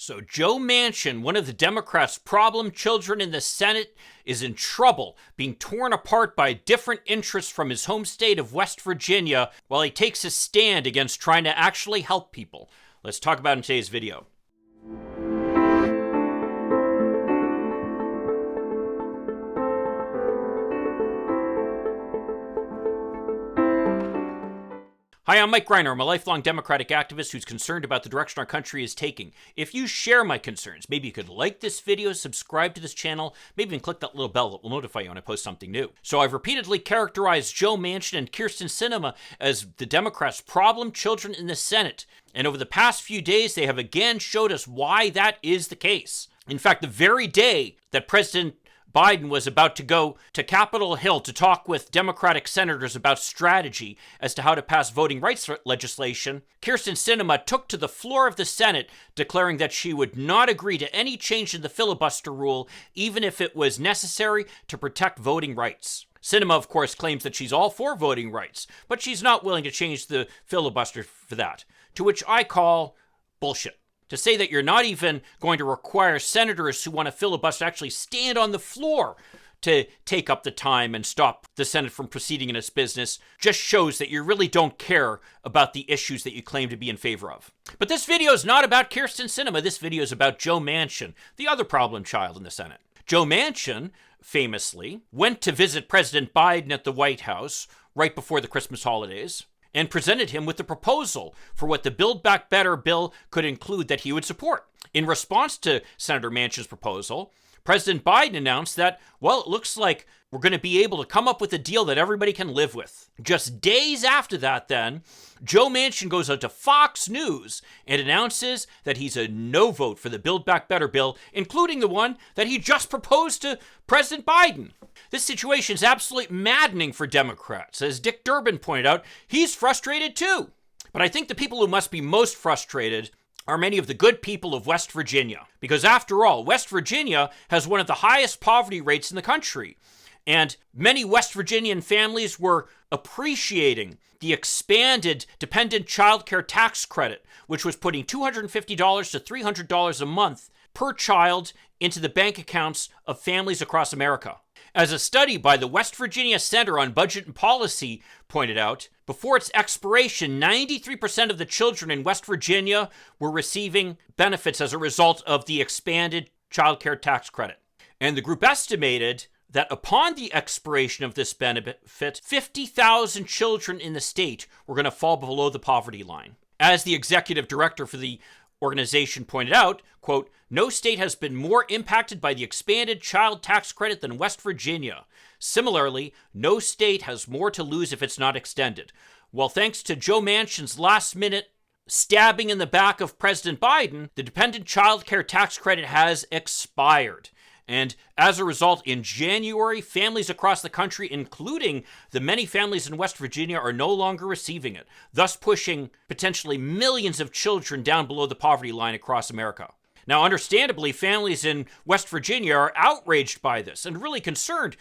So Joe Manchin, one of the Democrats' problem children in the Senate, is in trouble, being torn apart by different interests from his home state of West Virginia while he takes a stand against trying to actually help people. Let's talk about it in today's video. Hi, I'm Mike Greiner. I'm a lifelong Democratic activist who's concerned about the direction our country is taking. If you share my concerns, maybe you could like this video, subscribe to this channel, maybe even click that little bell that will notify you when I post something new. So I've repeatedly characterized Joe Manchin and Kyrsten Sinema as the Democrats' problem children in the Senate. And over the past few days, they have again showed us why that is the case. In fact, the very day that President Biden was about to go to Capitol Hill to talk with Democratic senators about strategy as to how to pass voting rights legislation, Kyrsten Sinema took to the floor of the Senate, declaring that she would not agree to any change in the filibuster rule, even if it was necessary to protect voting rights. Sinema, of course, claims that she's all for voting rights, but she's not willing to change the filibuster for that, to which I call bullshit. To say that you're not even going to require senators who want to filibuster actually stand on the floor to take up the time and stop the Senate from proceeding in its business just shows that you really don't care about the issues that you claim to be in favor of. But this video is not about Kyrsten Sinema. This video is about Joe Manchin, the other problem child in the Senate. Joe Manchin, famously, went to visit President Biden at the White House right before the Christmas holidays and presented him with the proposal for what the Build Back Better bill could include that he would support. In response to Senator Manchin's proposal, President Biden announced that, well, it looks like we're going to be able to come up with a deal that everybody can live with. Just days after that, then, Joe Manchin goes out to Fox News and announces that he's a no vote for the Build Back Better bill, including the one that he just proposed to President Biden. This situation is absolutely maddening for Democrats. As Dick Durbin pointed out, he's frustrated too. But I think the people who must be most frustrated are many of the good people of West Virginia. Because after all, West Virginia has one of the highest poverty rates in the country. And many West Virginian families were appreciating the expanded dependent child care tax credit, which was putting $250 to $300 a month per child into the bank accounts of families across America. As a study by the West Virginia Center on Budget and Policy pointed out, before its expiration, 93% of the children in West Virginia were receiving benefits as a result of the expanded child care tax credit. And the group estimated that upon the expiration of this benefit, 50,000 children in the state were going to fall below the poverty line. As the executive director for the organization pointed out, quote, "No state has been more impacted by the expanded child tax credit than West Virginia. Similarly, no state has more to lose if it's not extended." Well, thanks to Joe Manchin's last-minute stabbing in the back of President Biden, the dependent child care tax credit has expired. And as a result, in January, families across the country, including the many families in West Virginia, are no longer receiving it, thus pushing potentially millions of children down below the poverty line across America. Now, understandably, families in West Virginia are outraged by this and really concerned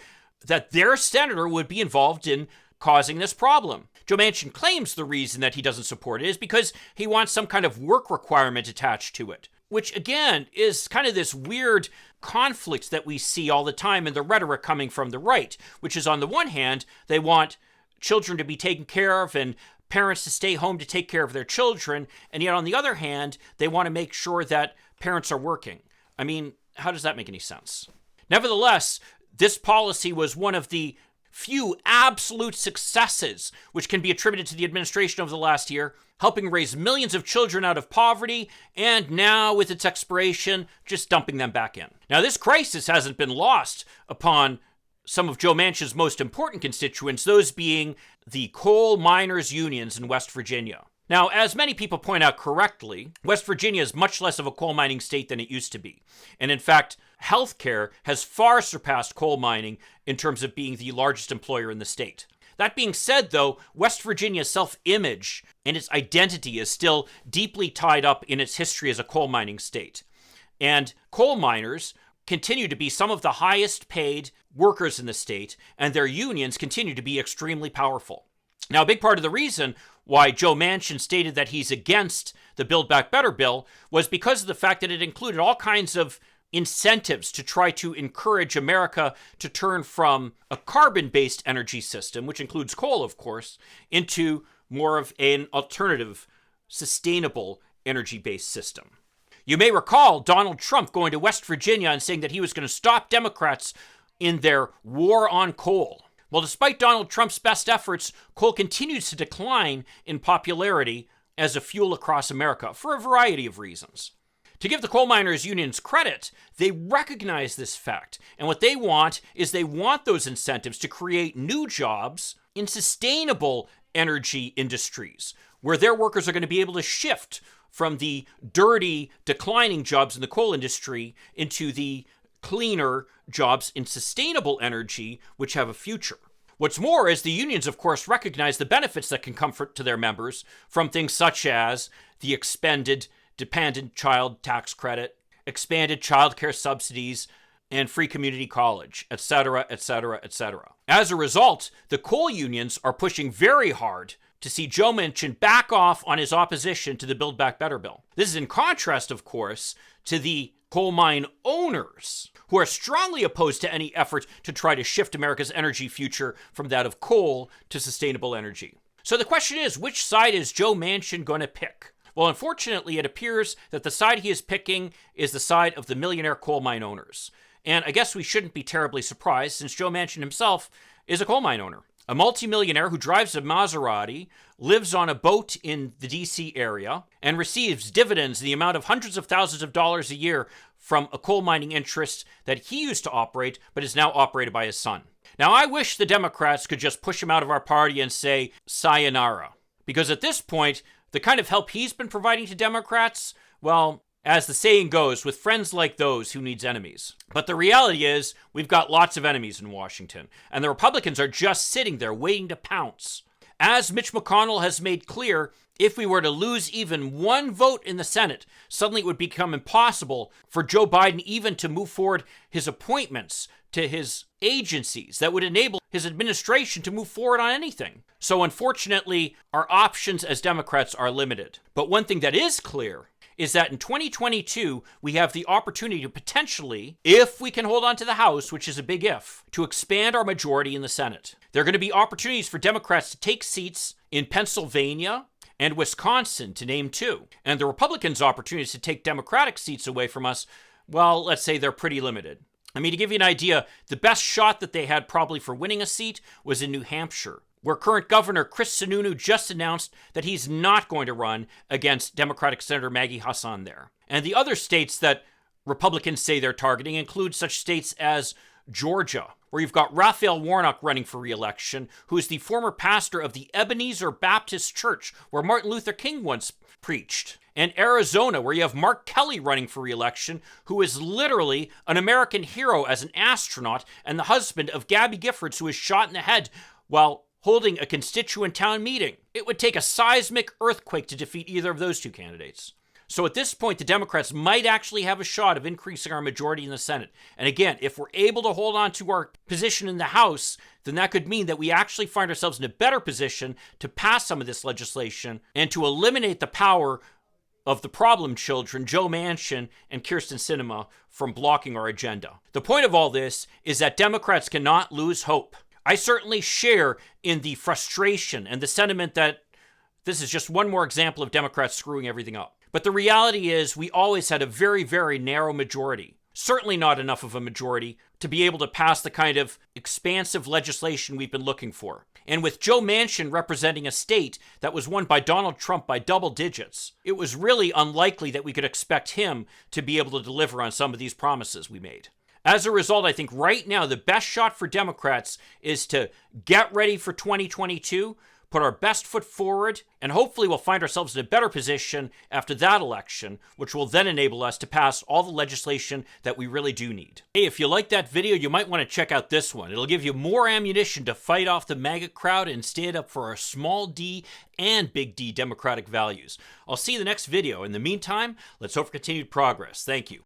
that their senator would be involved in causing this problem. Joe Manchin claims the reason that he doesn't support it is because he wants some kind of work requirement attached to it, which again is kind of this weird conflict that we see all the time in the rhetoric coming from the right, which is on the one hand, they want children to be taken care of and parents to stay home to take care of their children, and yet on the other hand, they want to make sure that parents are working. I mean, how does that make any sense? Nevertheless, this policy was one of the few absolute successes which can be attributed to the administration over the last year, helping raise millions of children out of poverty, and now, with its expiration, just dumping them back in. Now, this crisis hasn't been lost upon some of Joe Manchin's most important constituents, those being the coal miners' unions in West Virginia. Now, as many people point out correctly, West Virginia is much less of a coal mining state than it used to be. And in fact, healthcare has far surpassed coal mining in terms of being the largest employer in the state. That being said, though, West Virginia's self-image and its identity is still deeply tied up in its history as a coal mining state. And coal miners continue to be some of the highest paid workers in the state, and their unions continue to be extremely powerful. Now, a big part of the reason why Joe Manchin stated that he's against the Build Back Better bill was because of the fact that it included all kinds of incentives to try to encourage America to turn from a carbon-based energy system, which includes coal, of course, into more of an alternative, sustainable energy-based system. You may recall Donald Trump going to West Virginia and saying that he was going to stop Democrats in their war on coal. Well, despite Donald Trump's best efforts, coal continues to decline in popularity as a fuel across America for a variety of reasons. To give the coal miners' unions credit, they recognize this fact. And what they want is they want those incentives to create new jobs in sustainable energy industries, where their workers are going to be able to shift from the dirty, declining jobs in the coal industry into the cleaner jobs in sustainable energy, which have a future. What's more is the unions, of course, recognize the benefits that can come to their members from things such as the expanded dependent child tax credit, expanded child care subsidies, and free community college, etc., etc., etc. As a result, the coal unions are pushing very hard to see Joe Manchin back off on his opposition to the Build Back Better bill. This is in contrast, of course, to the coal mine owners, who are strongly opposed to any effort to try to shift America's energy future from that of coal to sustainable energy. So the question is, which side is Joe Manchin going to pick? Well, unfortunately, it appears that the side he is picking is the side of the millionaire coal mine owners. And I guess we shouldn't be terribly surprised, since Joe Manchin himself is a coal mine owner. A multimillionaire who drives a Maserati, lives on a boat in the D.C. area, and receives dividends in the amount of hundreds of thousands of dollars a year from a coal mining interest that he used to operate, but is now operated by his son. Now, I wish the Democrats could just push him out of our party and say, sayonara. Because at this point, the kind of help he's been providing to Democrats, well, as the saying goes, with friends like those, who needs enemies? But the reality is, we've got lots of enemies in Washington, and the Republicans are just sitting there waiting to pounce. As Mitch McConnell has made clear, if we were to lose even one vote in the Senate, suddenly it would become impossible for Joe Biden even to move forward his appointments to his agencies that would enable his administration to move forward on anything. So unfortunately, our options as Democrats are limited. But one thing that is clear is that in 2022, we have the opportunity to potentially, if we can hold on to the House, which is a big if, to expand our majority in the Senate. There are going to be opportunities for Democrats to take seats in Pennsylvania and Wisconsin, to name two. And the Republicans' opportunities to take Democratic seats away from us, well, let's say they're pretty limited. I mean, to give you an idea, the best shot that they had probably for winning a seat was in New Hampshire, where current Governor Chris Sununu just announced that he's not going to run against Democratic Senator Maggie Hassan there. And the other states that Republicans say they're targeting include such states as Georgia, where you've got Raphael Warnock running for re-election, who is the former pastor of the Ebenezer Baptist Church, where Martin Luther King once preached. And Arizona, where you have Mark Kelly running for re-election, who is literally an American hero as an astronaut and the husband of Gabby Giffords, who was shot in the head while holding a constituent town meeting. It would take a seismic earthquake to defeat either of those two candidates. So at this point, the Democrats might actually have a shot of increasing our majority in the Senate. And again, if we're able to hold on to our position in the House, then that could mean that we actually find ourselves in a better position to pass some of this legislation and to eliminate the power of the problem children, Joe Manchin and Kyrsten Sinema, from blocking our agenda. The point of all this is that Democrats cannot lose hope. I certainly share in the frustration and the sentiment that this is just one more example of Democrats screwing everything up. But the reality is we always had a very, very narrow majority. Certainly not enough of a majority to be able to pass the kind of expansive legislation we've been looking for. And with Joe Manchin representing a state that was won by Donald Trump by double digits, it was really unlikely that we could expect him to be able to deliver on some of these promises we made. As a result, I think right now the best shot for Democrats is to get ready for 2022, put our best foot forward, and hopefully we'll find ourselves in a better position after that election, which will then enable us to pass all the legislation that we really do need. Hey, if you like that video, you might want to check out this one. It'll give you more ammunition to fight off the MAGA crowd and stand up for our small d and big D democratic values. I'll see you in the next video. In the meantime, let's hope for continued progress. Thank you.